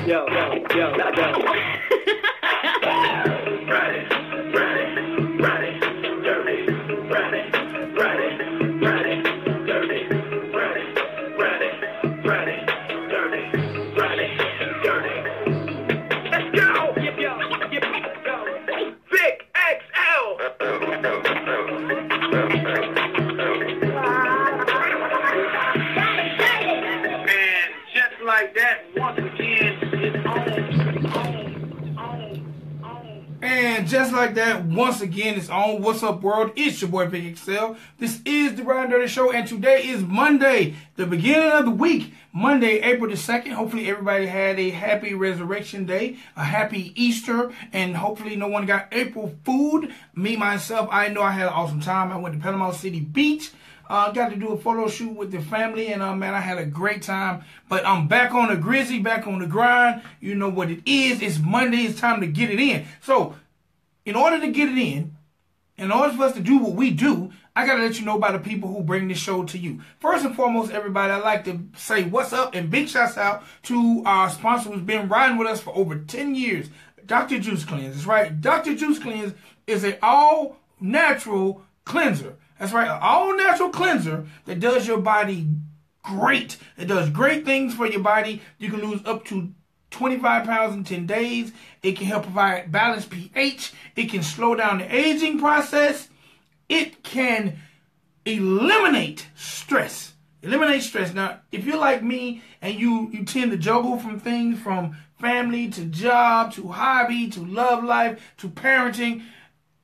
yo, yo. And just like that, once again, it's on. What's up, world? It's your boy, Big XL. This is the Ridin Durty Show, and today is Monday, the beginning of the week, Monday, April the 2nd. Hopefully, everybody had a happy Resurrection Day, a happy Easter, and hopefully, no one got April food. Me, myself, I know I had an awesome time. I went to Panama City Beach. Got to do a photo shoot with the family, and man, I had a great time. But I'm back on the grizzly, back on the grind. You know what it is. It's Monday. It's time to get it in. So, in order to get it in order for us to do what we do, I got to let you know about the people who bring this show to you. First and foremost, everybody, I'd like to say what's up and big shouts out to our sponsor who's been riding with us for over 10 years, Dr. Juice Cleanse. That's right. Dr. Juice Cleanse is an all-natural cleanser. That's right, an all-natural cleanser that does your body great. It does great things for your body. You can lose up to 25 pounds in 10 days. It can help provide balanced pH. It can slow down the aging process. It can eliminate stress. Eliminate stress. Now, if you're like me and you tend to juggle from things from family to job to hobby to love life to parenting,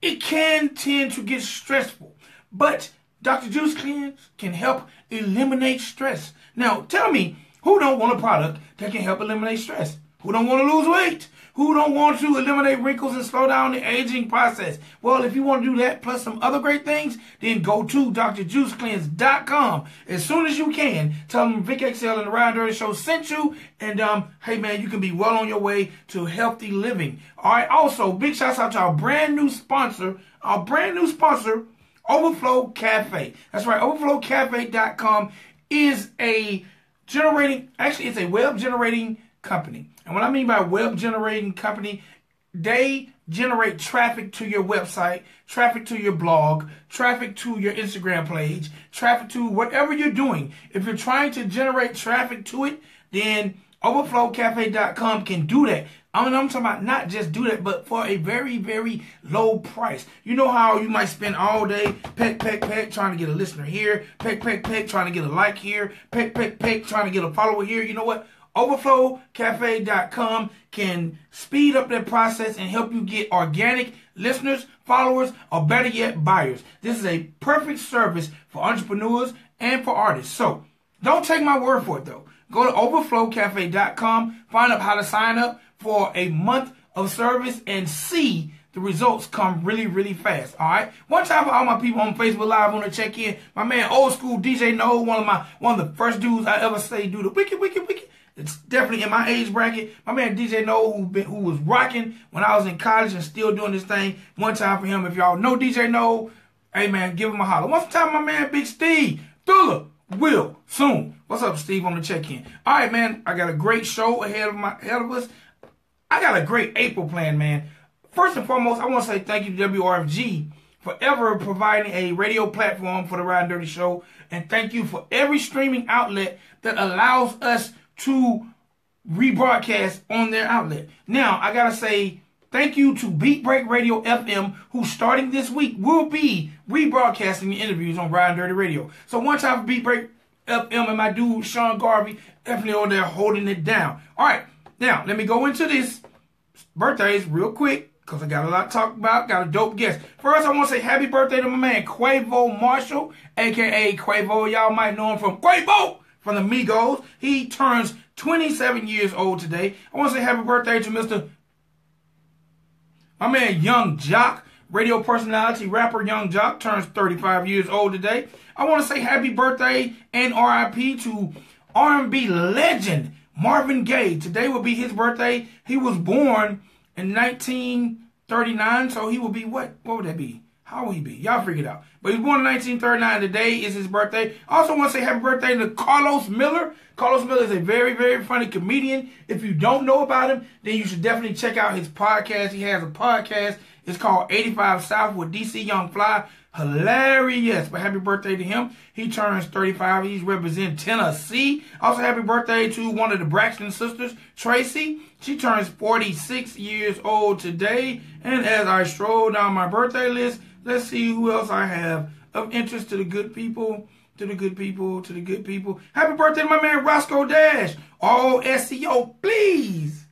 it can tend to get stressful. But Dr. Juice Cleanse can help eliminate stress. Now, tell me, who don't want a product that can help eliminate stress? Who don't want to lose weight? Who don't want to eliminate wrinkles and slow down the aging process? Well, if you want to do that plus some other great things, then go to drjuicecleanse.com as soon as you can. Tell them Vic XL and the Ridin Durty Show sent you. And, hey, man, you can be well on your way to healthy living. All right. Also, big shouts out to our brand new sponsor, Overflow Cafe. That's right. Overflowcafe.com is it's a web generating company. And what I mean by web generating company, they generate traffic to your website, traffic to your blog, traffic to your Instagram page, traffic to whatever you're doing. If you're trying to generate traffic to it, then overflowcafe.com can do that. I'm talking about not just do that, but for a very, very low price. You know how you might spend all day peck, trying to get a listener here, peck, trying to get a like here, peck, trying to get a follower here. You know what? Overflowcafe.com can speed up that process and help you get organic listeners, followers, or better yet, buyers. This is a perfect service for entrepreneurs and for artists. So don't take my word for it, though. Go to overflowcafe.com, find out how to sign up for a month of service and see the results come really, really fast. All right. One time for all my people on Facebook Live want to check in. My man, old school DJ No, one of the first dudes I ever say do the wicked. It's definitely in my age bracket. My man DJ No, who was rocking when I was in college and still doing this thing. One time for him. If y'all know DJ No, hey man, give him a holler. One time, my man Big Steve Thula will soon. What's up, Steve, on the check-in? All right, man. I got a great show ahead of us. I got a great April plan, man. First and foremost, I want to say thank you to WRFG for ever providing a radio platform for the Ridin Durty Show. And thank you for every streaming outlet that allows us to rebroadcast on their outlet. Now, I got to say thank you to Beat Break Radio FM, who starting this week will be rebroadcasting the interviews on Ridin Durty Radio. So one time for Beat Break FM and my dude Sean Garvey definitely on there holding it down. All right. Now, let me go into this birthdays real quick because I got a lot to talk about. Got a dope guest. First, I want to say happy birthday to my man Quavo Marshall, a.k.a. Quavo. Y'all might know him from Quavo from the Migos. He turns 27 years old today. I want to say happy birthday to my man Young Jock, radio personality, rapper Young Jock, turns 35 years old today. I want to say happy birthday and R.I.P. to R&B legend Marvin Gaye. Today will be his birthday. He was born in 1939, so he will be what would that be? How will he be? Y'all figure it out. But he was born in 1939. Today is his birthday. I also want to say happy birthday to Carlos Miller. Carlos Miller is a very, very funny comedian. If you don't know about him, then you should definitely check out his podcast. He has a podcast. It's called 85 South with DC Young Fly. Hilarious. But happy birthday to him. He turns 35. He's representing Tennessee. Also happy birthday to one of the Braxton sisters, Tracy. She turns 46 years old today. And as I stroll down my birthday list, let's see who else I have of interest to the good people, to the good people, to the good people. Happy birthday to my man Roscoe Dash. All SEO, please.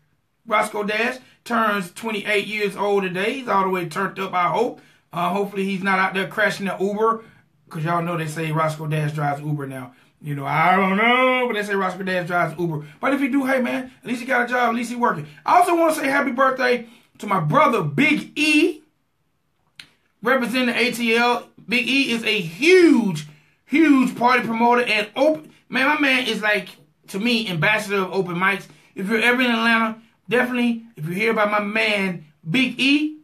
Roscoe Dash turns 28 years old today. He's all the way turned up, I hope. Hopefully he's not out there crashing the Uber. Because y'all know they say Roscoe Dash drives Uber now. You know, I don't know, but they say Roscoe Dash drives Uber. But if he do, hey man, at least he got a job, at least he working. I also want to say happy birthday to my brother Big E, representing the ATL. Big E is a huge, huge party promoter and open. Man, my man is like, to me, ambassador of open mics. If you're ever in Atlanta, definitely, if you hear about my man Big E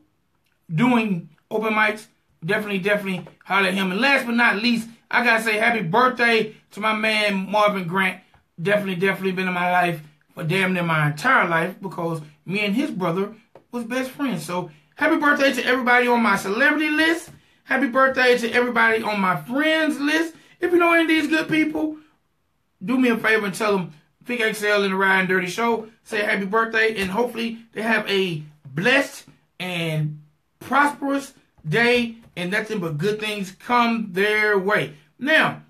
doing open mics, definitely holler at him. And last but not least, I gotta say happy birthday to my man Marvin Grant. Definitely been in my life for damn near my entire life because me and his brother was best friends. So happy birthday to everybody on my celebrity list. Happy birthday to everybody on my friends list. If you know any of these good people, do me a favor and tell them Big XL and the Ridin Durty Show say happy birthday, and hopefully they have a blessed and prosperous day and nothing but good things come their way. Now,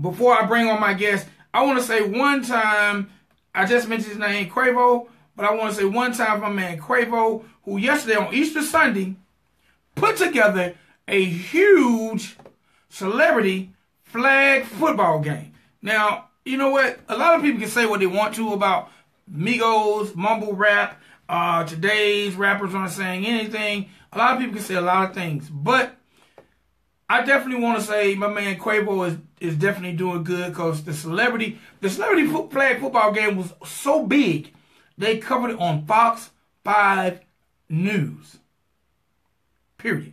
before I bring on my guest, I want to say one time, I just mentioned his name, Quavo, but I want to say one time for my man Quavo, who yesterday on Easter Sunday put together a huge celebrity flag football game. Now, you know what? A lot of people can say what they want to about Migos, mumble rap, today's rappers aren't saying anything. A lot of people can say a lot of things, but I definitely want to say my man Quavo is definitely doing good because the celebrity flag football game was so big, they covered it on Fox 5 News. Period.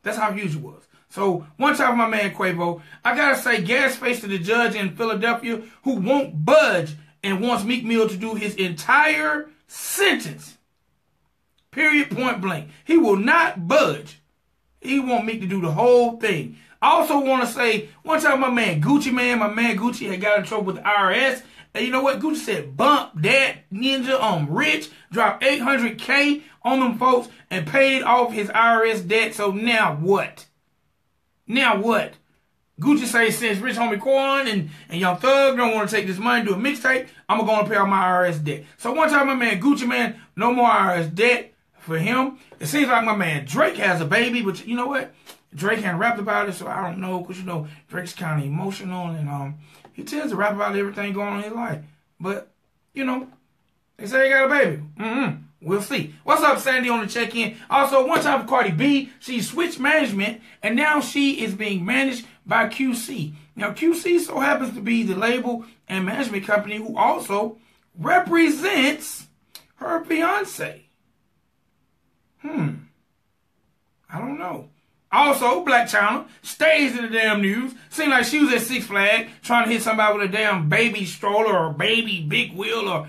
That's how huge it was. So, one time for my man Quavo, I gotta say gas face to the judge in Philadelphia who won't budge and wants Meek Mill to do his entire sentence. Period, point blank. He will not budge. He want Meek to do the whole thing. I also want to say, one time my man Gucci had got in trouble with the IRS. And you know what? Gucci said, bump that ninja, rich, dropped $800K on them folks and paid off his IRS debt. So now what? Now what? Gucci say since Rich Homie Quan and Young Thug don't want to take this money, do a mixtape, I'm going to pay off my IRS debt. So one time my man Gucci Man, no more IRS debt for him. It seems like my man Drake has a baby, but you know what? Drake hadn't rapped about it, so I don't know, because you know, Drake's kind of emotional and he tends to rap about everything going on in his life. But, you know, they say he got a baby. We'll see. What's up, Sandy, on the check-in? Also, one time for Cardi B, she switched management, and now she is being managed by QC. Now, QC so happens to be the label and management company who also represents her fiance. I don't know. Also, Black China stays in the damn news. Seemed like she was at Six Flags trying to hit somebody with a damn baby stroller or baby big wheel or...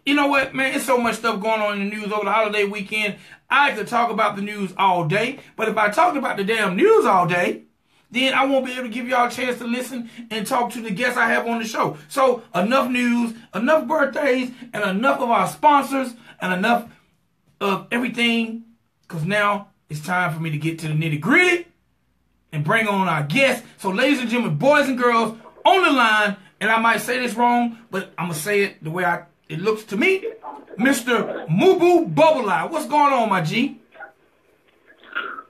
You know what, man? It's so much stuff going on in the news over the holiday weekend. I could talk about the news all day. But if I talked about the damn news all day, then I won't be able to give y'all a chance to listen and talk to the guests I have on the show. So, enough news, enough birthdays, and enough of our sponsors, and enough of everything. Because now... it's time for me to get to the nitty-gritty and bring on our guests. So, ladies and gentlemen, boys and girls, on the line, and I might say this wrong, but I'm going to say it the way it looks to me, Mr. MUBU Bubble Eye. What's going on, my G?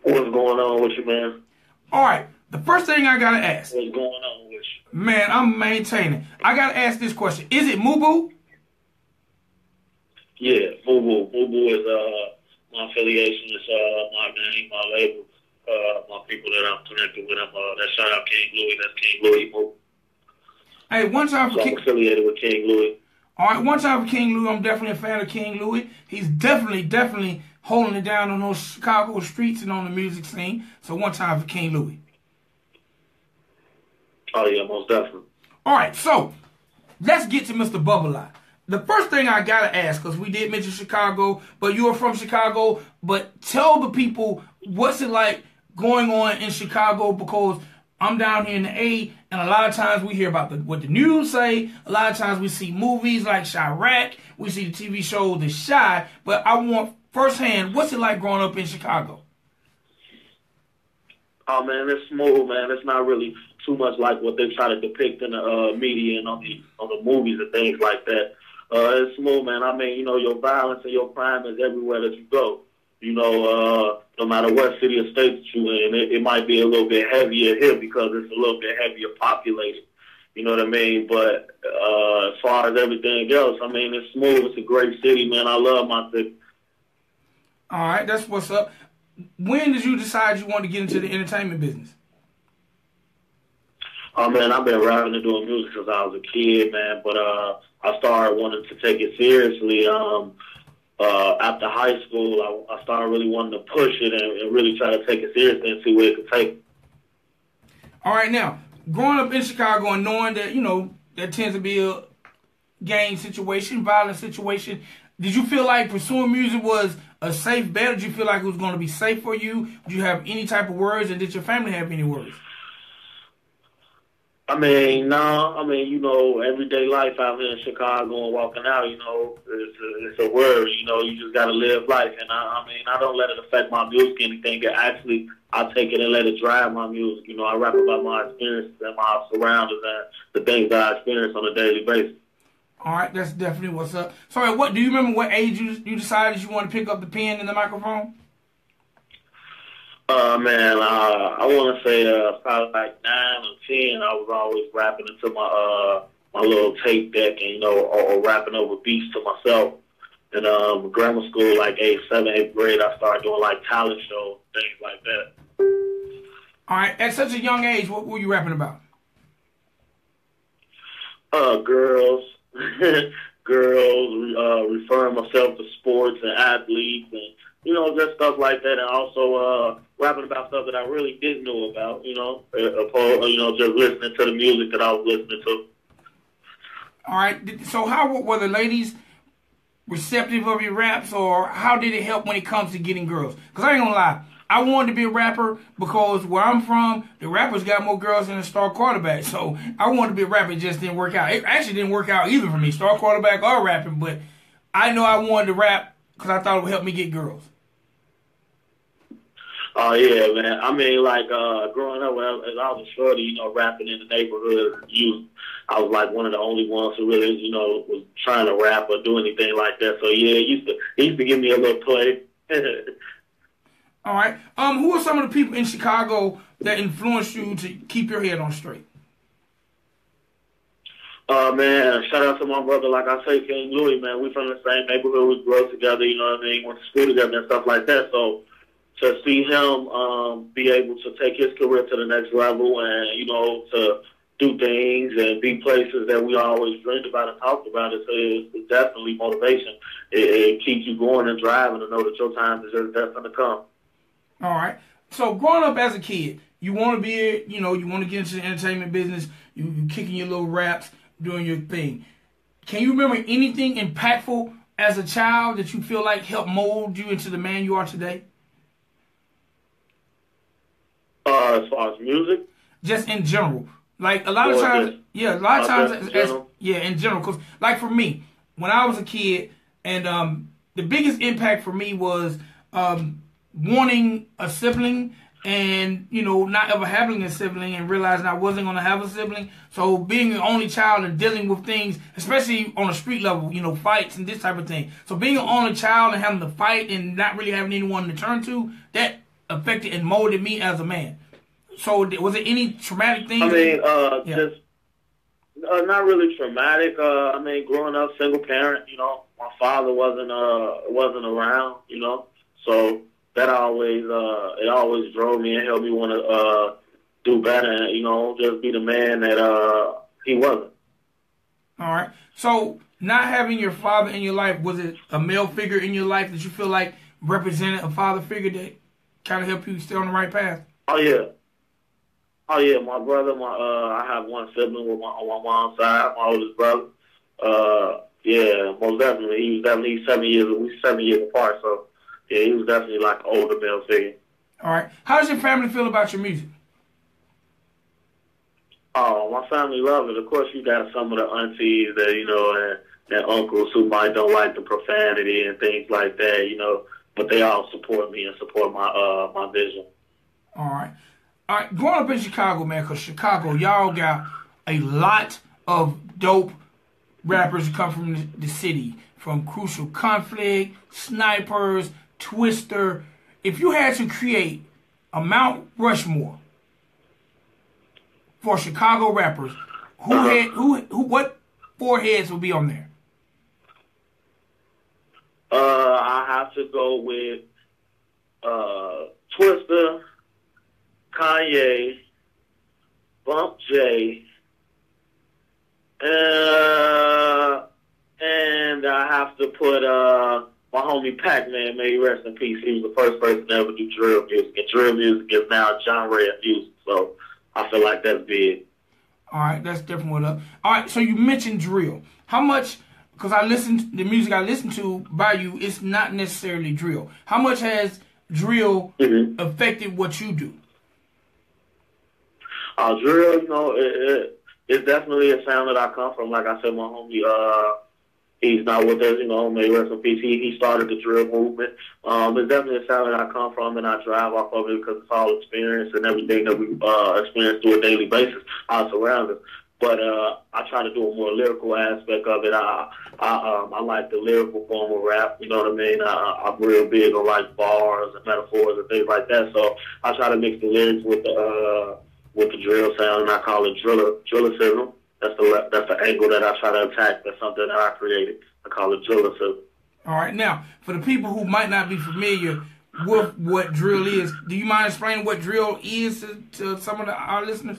What's going on with you, man? All right. The first thing I got to ask. What's going on with you? Man, I'm maintaining. I got to ask this question. Is it MUBU? Yeah, MUBU. MUBU is my affiliation. Is my name, my label, my people that I'm connected with. That shout out King Louis. That's King Louis MUBU. Hey, one time for I'm affiliated with King Louis. All right, one time for King Louis. I'm definitely a fan of King Louis. He's definitely holding it down on those Chicago streets and on the music scene. So one time for King Louis. Oh, yeah, most definitely. All right, so let's get to Mr. Bubble Eye. The first thing I got to ask, because we did mention Chicago, but you are from Chicago, but tell the people what's it like going on in Chicago, because I'm down here in the A, and a lot of times we hear about what the news say. A lot of times we see movies like Chirac. We see the TV show The Chi. But I want firsthand, what's it like growing up in Chicago? Oh, man, it's smooth, man. It's not really too much like what they try to depict in the media and on the movies and things like that. It's smooth, man. I mean, you know, your violence and your crime is everywhere that you go. You know, no matter what city or state that you're in, it might be a little bit heavier here because it's a little bit heavier populated. You know what I mean? But as far as everything else, I mean, it's smooth. It's a great city, man. I love my city. All right, that's what's up. When did you decide you wanted to get into the entertainment business? Oh, man, I've been rapping and doing music since I was a kid, man. But I started wanting to take it seriously. After high school, I started really wanting to push it and really try to take it seriously and see where it could take. All right, now, growing up in Chicago and knowing that, you know, there tends to be a gang situation, violent situation, did you feel like pursuing music was a safe bet? Did you feel like it was going to be safe for you? Did you have any type of worries, and did your family have any worries? I mean, no. I mean, you know, everyday life out here in Chicago and walking out, you know, it's a word. You know, you just got to live life. And, I mean, I don't let it affect my music or anything. Actually, I take it and let it drive my music. You know, I rap about my experiences and my surroundings and the things that I experience on a daily basis. All right, that's definitely what's up. Sorry, what do you remember what age you decided you want to pick up the pen and the microphone? Man, I want to say probably like 9 or 10. I was always rapping into my little tape deck, and you know, or rapping over beats to myself. And grammar school, like 8th, 7th, 8th grade, I started doing like talent shows, things like that. All right, at such a young age, what were you rapping about? Girls, referring myself to sports and athletes, and you know, just stuff like that, and also rapping about stuff that I really didn't know about, you know, just listening to the music that I was listening to. All right, so how were the ladies receptive of your raps, or how did it help when it comes to getting girls? Because I ain't gonna lie, I wanted to be a rapper because where I'm from, the rappers got more girls than a star quarterback. So I wanted to be a rapper, it just didn't work out. It actually didn't work out either for me, star quarterback or rapping, but I know I wanted to rap because I thought it would help me get girls. Oh, yeah, man. I mean, like, growing up, as I was a shorty, you know, rapping in the neighborhood, I was, like, one of the only ones who really, you know, was trying to rap or do anything like that. So, yeah, it used to give me a little play. All right. Who are some of the people in Chicago that influenced you to keep your head on straight? Man, shout out to my brother, like I say, King Louis, man. We from the same neighborhood. We grew up together, you know what I mean? Went to school together and stuff like that. So to see him be able to take his career to the next level and, you know, to do things and be places that we always dreamed about and talked about, it's definitely motivation. It keeps you going and driving to know that your time is definitely to come. All right. So growing up as a kid, you want to be, you know, you want to get into the entertainment business. You kicking your little raps, doing your thing. Can you remember anything impactful as a child that you feel like helped mold you into the man you are today? As far as music? Just in general. Like a lot of times, in general. Because like for me, when I was a kid, and the biggest impact for me was wanting a sibling and, you know, not ever having a sibling and realizing I wasn't going to have a sibling. So being the only child and dealing with things, especially on a street level, you know, fights and this type of thing. So being an only child and having to fight and not really having anyone to turn to, that affected and molded me as a man. So was there any traumatic things? I mean, just not really traumatic. I mean, growing up single parent, you know, my father wasn't around, you know, so that always it always drove me and helped me want to do better and, you know, just be the man that he wasn't. All right. So not having your father in your life, was it a male figure in your life that you feel like represented a father figure that kind of helped you stay on the right path? Oh yeah, my brother. I have one sibling on my mom's side, my oldest brother. Yeah, most definitely. He's 7 years apart. So yeah, he was definitely like an older male figure. All right. How does your family feel about your music? Oh, my family love it. Of course, you got some of the aunties that and uncles who might don't like the profanity and things like that, but they all support me and support my vision. All right. All right, growing up in Chicago, man, because Chicago, y'all got a lot of dope rappers who come from the city, from Crucial Conflict, Snipers, Twista. If you had to create a Mount Rushmore for Chicago rappers, what four heads would be on there? I have to go with Twista, Kanye, Bump J, and I have to put my homie Pac-Man, may he rest in peace. He was the first person to ever do drill music, and drill music is now a genre of music, so I feel like that's big. All right, that's definitely what up. All right, so you mentioned drill. How much, because the music I listen to by you, it's not necessarily drill. How much has drill affected what you do? Drill, it's definitely a sound that I come from. Like I said, my homie, he's not with us, may rest in peace. He started the drill movement. It's definitely a sound that I come from, and I drive off of it because it's all experience and everything that we experience through a daily basis, our surroundings. But I try to do a more lyrical aspect of it. I like the lyrical form of rap. You know what I mean? I'm real big on like bars and metaphors and things like that. So I try to mix the lyrics with the drill sound, and I call it drillicism. That's the angle that I try to attack. That's something that I created. I call it drillicism. All right. Now, for the people who might not be familiar with what drill is, do you mind explaining what drill is to some of our listeners?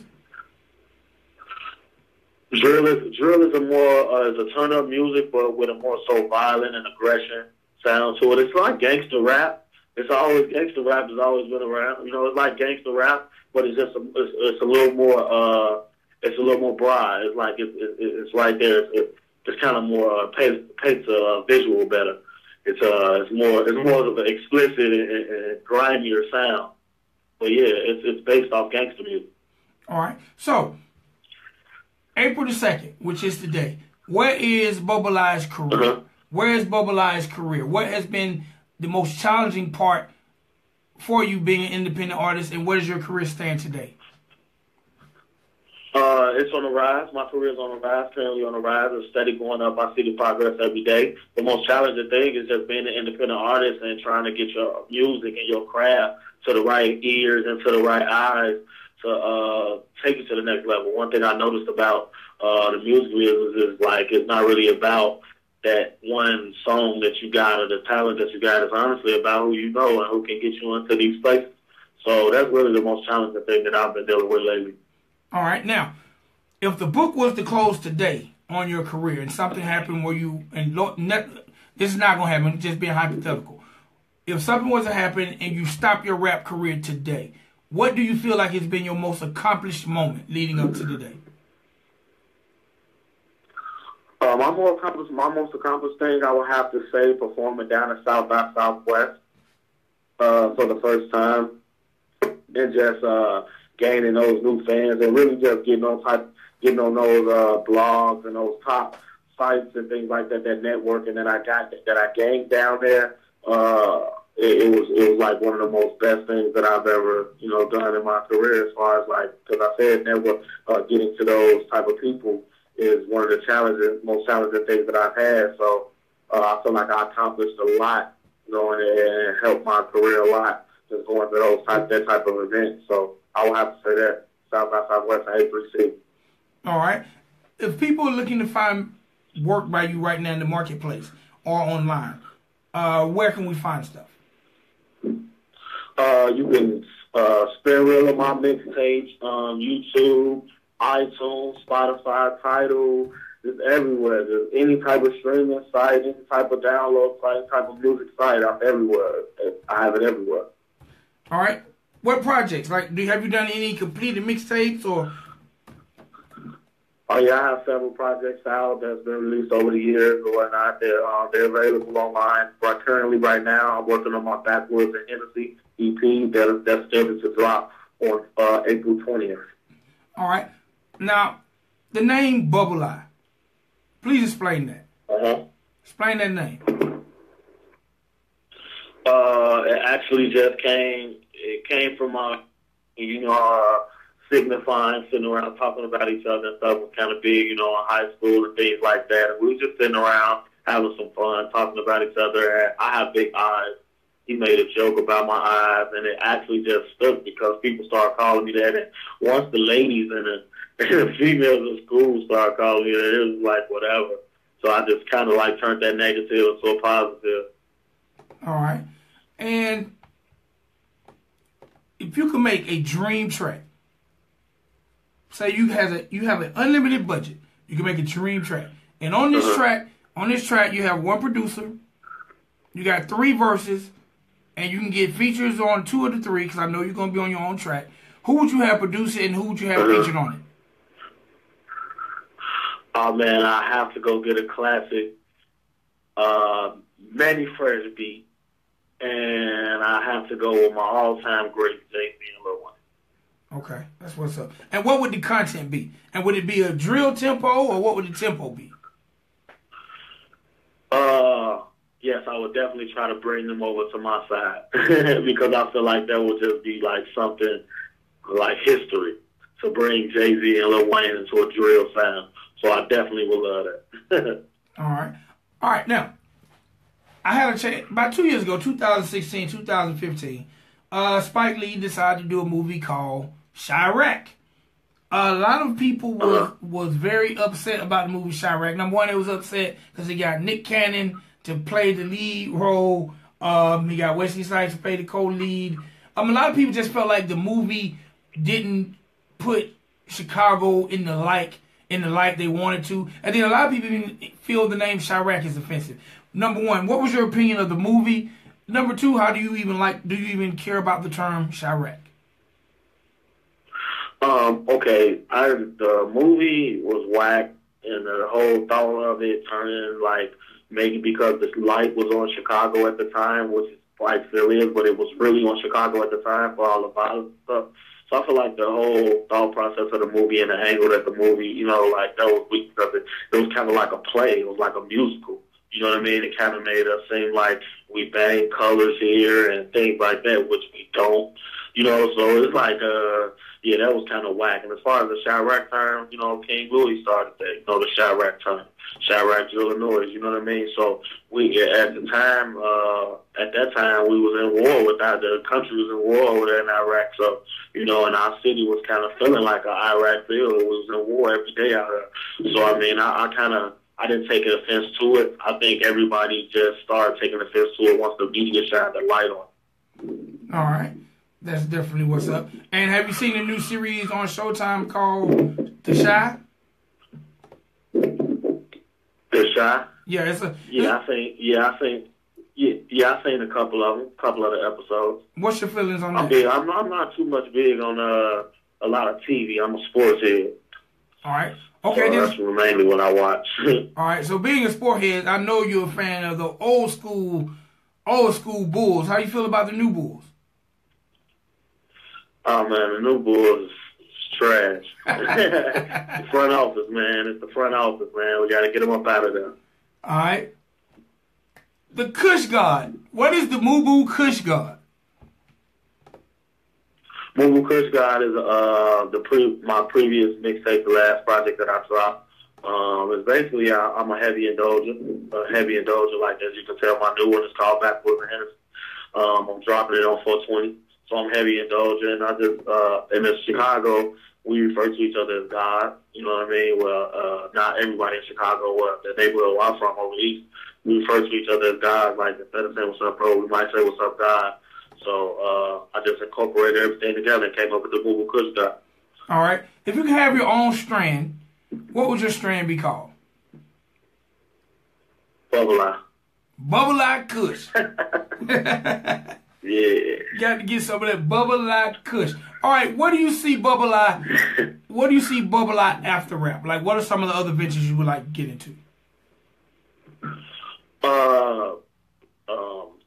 Drill is a more is a turn up music, but with a more so violent and aggression sound to it. It's like gangster rap. Gangster rap has always been around. It's like gangster rap, but it's just it's a little more broad. It's like it's right there. It's kind of more paints a visual better. It's more of an explicit and grimier sound. But yeah, it's based off gangster music. All right. So April the 2nd, which is today, where is Bubba I's career? Where is Bubba I's career? What has been the most challenging part for you being an independent artist, and where does your career stand today? It's on the rise. My career is on the rise, currently on the rise. It's steady going up. I see the progress every day. The most challenging thing is just being an independent artist and trying to get your music and your craft to the right ears and to the right eyes to take it to the next level. One thing I noticed about the music business is like it's not really about that one song that you got or the talent that you got. It's honestly about who you know and who can get you into these places. So that's really the most challenging thing that I've been dealing with lately. All right. Now, if the book was to close today on your career and something happened where this is not going to happen, just being hypothetical. If something was to happen and you stop your rap career today, what do you feel like has been your most accomplished moment leading up to today? My most accomplished thing, I would have to say, performing down in South by Southwest for the first time, and just gaining those new fans, and really just getting on those blogs and those top sites and things like that. That networking that I gained down there. It was like one of the most best things that I've ever done in my career, as far as because I said getting to those type of people is one of the most challenging things that I've had. So I feel like I accomplished a lot going and helped my career a lot just going to that type of events. So I would have to say that South by Southwest and A3C. All right. If people are looking to find work by you right now in the marketplace or online, where can we find stuff? You can spin reel on my mixtape on YouTube, iTunes, Spotify, Tidal, just everywhere. Just any type of streaming site, any type of download site, any type of music site, I'm everywhere. I have it everywhere. All right. What projects? Like, have you done any completed mixtapes or? Oh yeah, I have several projects out that's been released over the years or whatnot. They're available online. But currently, right now, I'm working on my Backwoods and Hennessy EP that's scheduled to drop on April 20th. All right. Now, the name Bubble Eye. Please explain that. Explain that name. It actually just came. It came from my, signifying, sitting around talking about each other and stuff was kind of big, in high school and things like that. And we were just sitting around having some fun, talking about each other. And I have big eyes. He made a joke about my eyes, and it actually just stuck because people started calling me that. And once the ladies and the females in school started calling me that, it was like whatever. So I just kind of like turned that negative into a positive. All right. And if you could make a dream track, say you have an unlimited budget, you can make a dream track. And on this track, you have one producer, you got 3 verses, and you can get features on 2 of the 3, because I know you're going to be on your own track. Who would you have produce it and who would you have featured on it? Oh, man, I have to go get a classic Manny Fresh beat, and I have to go with my all-time great JayZ and Lil Wayne. Okay, that's what's up. And what would the content be? And would it be a drill tempo, or what would the tempo be? Yes, I would definitely try to bring them over to my side because I feel like that would just be like something like history to bring JayZ and Lil Wayne into a drill sound. So I definitely would love that. All right. Now, I had a chance about 2 years ago, 2016, 2015. Spike Lee decided to do a movie called Chirac. A lot of people was very upset about the movie Chirac. Number one, it was upset because he got Nick Cannon to play the lead role. He got Wesley Snipes to play the co-lead. A lot of people just felt like the movie didn't put Chicago in the light they wanted to. And then a lot of people even feel the name Chirac is offensive. Number one, what was your opinion of the movie? Number two, how do you even care about the term Chirac? Okay, the movie was whack, and the whole thought of it turning like maybe because the light was on Chicago at the time, which like still is, but it was really on Chicago at the time for all the violence stuff. So I feel like the whole thought process of the movie and the angle that the movie, like that was weak because it was kind of like a play. It was like a musical. You know what I mean? It kind of made us seem like we bang colors here and things like that, which we don't. So it's like, that was kind of whack. And as far as the Chirac term, King Louis started that, the Chirac term. Chirac, Illinois, you know what I mean? So at that time, we was in war with that. The country was in war over there in Iraq. So, and our city was kind of feeling like an Iraq field. It was in war every day out there. So, I didn't take offense to it. I think everybody just started taking offense to it once the media shined the light on it. All right. That's definitely what's up. And have you seen the new series on Showtime called The Chi? The Chi? Yeah, I seen a couple of the episodes. What's your feelings on that? I'm not too much big on a lot of TV. I'm a sports head. All right. Okay, so that's mainly what I watch. All right. So being a sport head, I know you're a fan of the old school Bulls. How you feel about the new Bulls? Oh man, the new Bulls is trash. The front office, man. It's the front office, man. We got to get them up out of there. All right. The Kush God. What is the MUBU Kush God? MUBU Kush God is my previous mixtape, the last project that I dropped. It's basically I'm a heavy indulger. Like as you can tell, my new one is called Backwoods and Hennessy. I'm dropping it on 420. So I'm heavy indulger, and I just and in Chicago we refer to each other as God. You know what I mean? Well, not everybody in Chicago, the neighborhood where I'm from over east, we refer to each other as God. Like instead of saying "What's up, bro," we might say "What's up, God." So I just incorporated everything together and came up with the MUBU Kush God. All right. If you could have your own strand, what would your strand be called? Bubble-I. Bubble-I Kush. Yeah. Got to get some of that Bubble-I Kush. All right, what do you see Bubble-I? What do you see Bubble-I after rap? Like, what are some of the other ventures you would like to get into?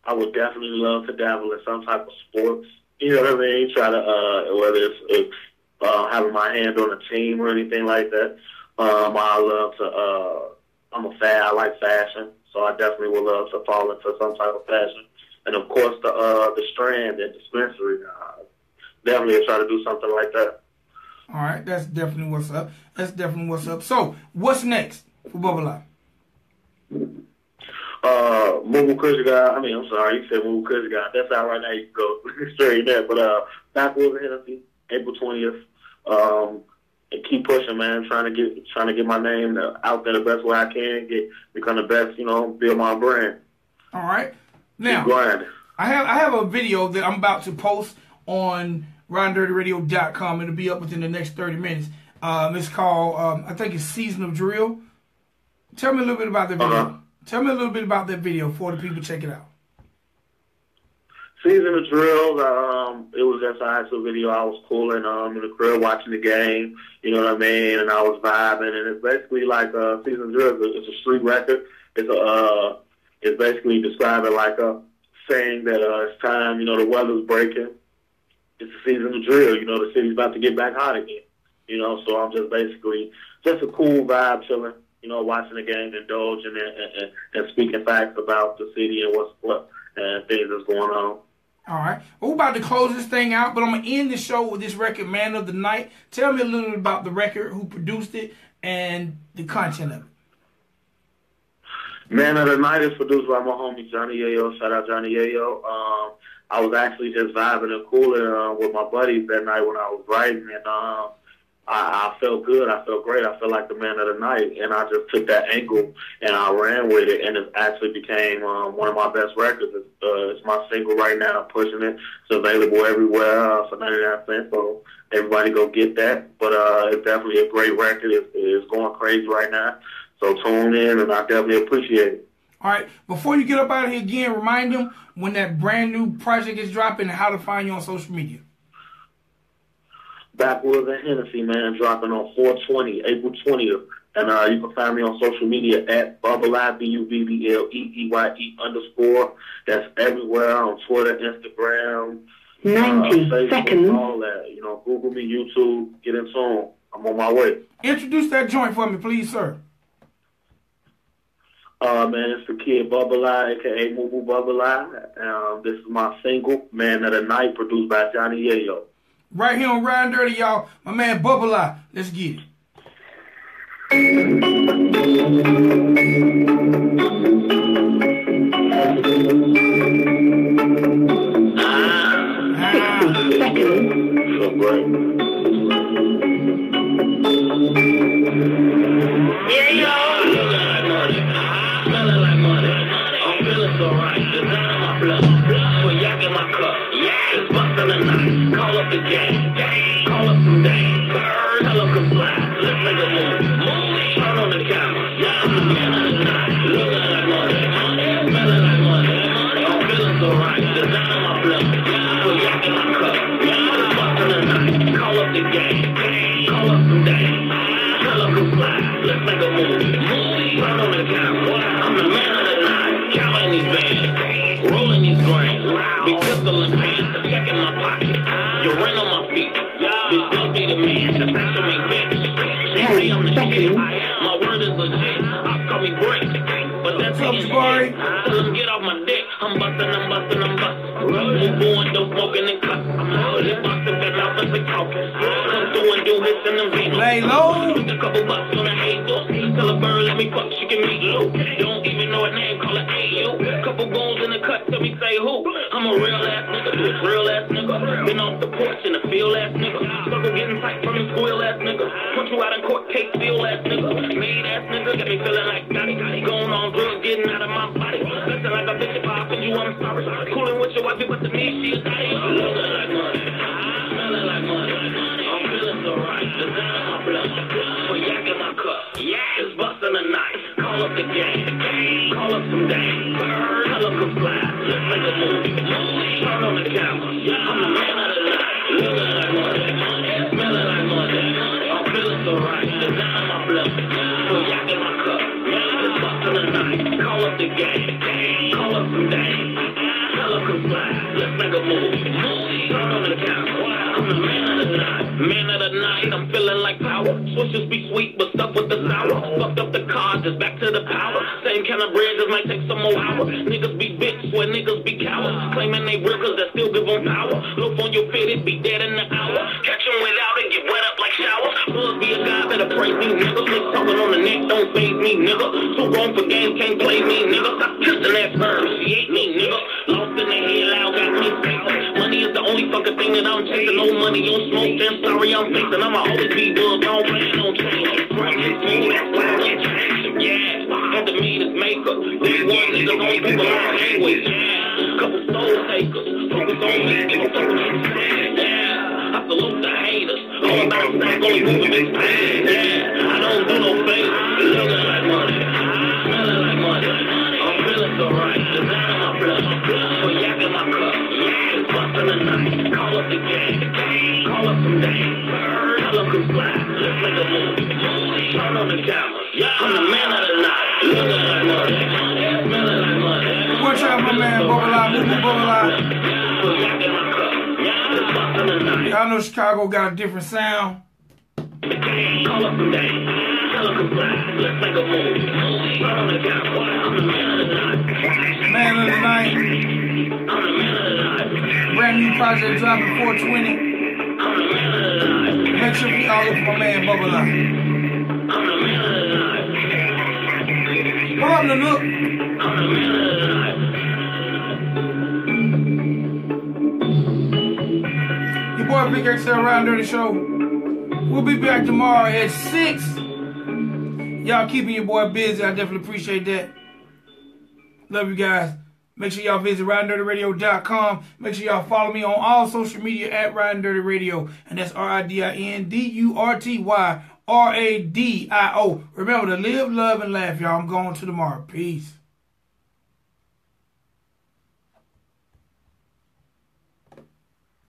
I would definitely love to dabble in some type of sports. You know what I mean? Try to whether it's having my hand on a team or anything like that. I love to. I like fashion, so I definitely would love to fall into some type of fashion. And of course, the strand and dispensary. Definitely try to do something like that. All right, that's definitely what's up. That's definitely what's up. So, what's next for Bubble-I? MUBU Kush guy. I mean, I'm sorry, you said MUBU Kush guy. That's out right now. You can go straight there. But Backwoods and Hennessy, April 20th. And keep pushing, man. Trying to get my name out there the best way I can. Become the best. You know, build my brand. All right. Now, I have a video that I'm about to post on RidinDurtyRadio.com. It'll be up within the next 30 minutes. It's called, I think it's Season of Drill. Tell me a little bit about that video. Tell me a little bit about that video for the people check it out. Season of Drill, it was just a high school video. I was cooling in the crib watching the game, you know what I mean, and I was vibing, and it's basically like Season of Drill. It's a street record. It's basically describing like saying that it's time, you know, the weather's breaking. It's the season of drill, you know, the city's about to get back hot again. You know, so I'm just basically just a cool vibe, chilling, you know, watching the game, indulging and speaking facts about the city and what and things that's going on. All right. Well, we're about to close this thing out, but I'm going to end the show with this record, Man of the Night. Tell me a little bit about the record, who produced it, and the content of it. Man of the Night is produced by my homie Johnny Yayo. Shout out Johnny Yayo. I was actually just vibing and cooling with my buddies that night when I was writing, and I felt good. I felt great. I felt like the man of the night, and I just took that angle and I ran with it, and it actually became one of my best records. It's my single right now. I'm pushing it. It's available everywhere for 99 cents, so everybody go get that. But it's definitely a great record. It's going crazy right now. So tune in, and I definitely appreciate it. All right. Before you get up out of here again, remind them when that brand new project is dropping and how to find you on social media. Backwoods and Hennessy, man, dropping on 4/20, April 20th. And you can find me on social media at BubbleEye, BUBBLEEYE_. That's everywhere on Twitter, Instagram, 90 Facebook, seconds. all that. You know, Google me, YouTube, get in tune. I'm on my way. Introduce that joint for me, please, sir. Man, it's the kid BubbleEye, a.k.a. MUBU BubbleEye. This is my single, Man of the Night, produced by Johnny Yayo. Right here on Ridin Durty, y'all. My man BubbleEye. Let's get it. So great. Yeah, yo. Smelling like money. I'm feeling so right. The down my blood. For yak in my cup. Yeah, it's busting the night. Call up the gang. Call up some dang. Tell them comply. Let's make a move. Turn on the camera. Yeah, I'm the man of the night. Looking like money. Smelling like money. I'm feeling so right. The down my blood. For yak in my cup. Yeah, it's busting the night. Call up the gang. Call up some dang. Tell them comply. Let's make a move. Turn on the camera. I'm the man of the night. Counting these bands. Rolling these grains. Big pistol in pants. Check in my pocket. Your rent on my feet. Bitch, don't be the man. The fashion make bitch. See, I'm the shit. My word is legit. I call me break. But that's What's up, Scottie? Tell them get off my dick. I'm busting. MUBU and dope smoking and cut. I'm hooded, busting that mouth as a talking. Come through and do hits in them Venus. Lay low. Put a couple bucks on a hazel. Tell a bird, let me fuck, she can meet you. Don't even know her name, call her AU. Couple goals in the cut, tell me say who. I'm a real ass nigga, do it real ass nigga. Been off the porch in a field ass nigga. Struggle getting tight from the squeal ass nigga. Put you out in court, cake steal ass nigga. Made ass nigga, got me feeling like Scottie. Going on drugs, getting out of my body. Listen like a bitch if I offend you, I'm sorry. Cooling with your wife, but to me, she a daddy. Looking like money, smelling like money. I'm feeling so right. Call up the gang. Call up some dang. Tell them to fly. Let's make a movie. Turn on the camera. I'm the man of the night. Looking like money. Smelling like money. I'm feeling so right. The down in my blood. So yak in my cup. It's busting the night. Call up the gang. Call up some dang. Tell them to fly. Let's make a movie. Turn on the camera. I'm the man of the night. Man of the night. I'm feeling like power. Switches be sweet, but stuck with the sour. Fucked up the card, just back to the power. Same kind of bread, just might take some more hours. Niggas be bitch, where niggas be cowards. Claiming they real, cause they still give them power. Look on your fit, it be dead in the hour. Catch them without it, get wet up like showers. Buzz be a guy, better praise me, nigga. Slick talking on the neck, don't phase me, nigga. Too grown for games, can't play me, nigga. Stop kissing that sperm, she ain't me, nigga. Lost in the head, loud, got me facing. Money is the only fucking thing that I'm chasing. No money, on smoke, damn sorry I'm facing. I'ma always be buzzed, I don't plan on change. Yeah, had to meet his maker. These one niggas only people I hang with. Yeah, couple soul takers. Focus on me, give a fuck what you say. Yeah, I salute the haters. All about stack, only moving big pain. Yeah, I don't do no favors. Looking like money, smelling like money. I'm feeling so right. The down in my blood. So yak in my cup. It's busting the night. Call up the gang. Call up some dang. Tell them to fly. Let's make a movie. Turn on the camera. I'm the man of the night. Looking like money. Smelling like money. Watch out, my man, MUBU, So yak in my cup. It's busting the night. Y'all know Chicago got a different sound. Call up some dang. Tell them to fly. Let's make a movie. Turn on the camera. I'm the man of the night. Man of the night. I'm the man of the night. Brand new project dropping 420. I'm the man of the night. Make sure y'all look for my man MUBU. I'm the man of the night. What up, look? I'm the man of the night. Your boy Big XL Ridin Durty Show. We'll be back tomorrow at 6. Y'all keeping your boy busy. I definitely appreciate that. Love you guys. Make sure y'all visit RidinDurtyRadio.com. Make sure y'all follow me on all social media at Ridin Durty Radio. And that's RIDINDURTY RADIO. Remember to live, love, and laugh, y'all. I'm going to tomorrow. Peace.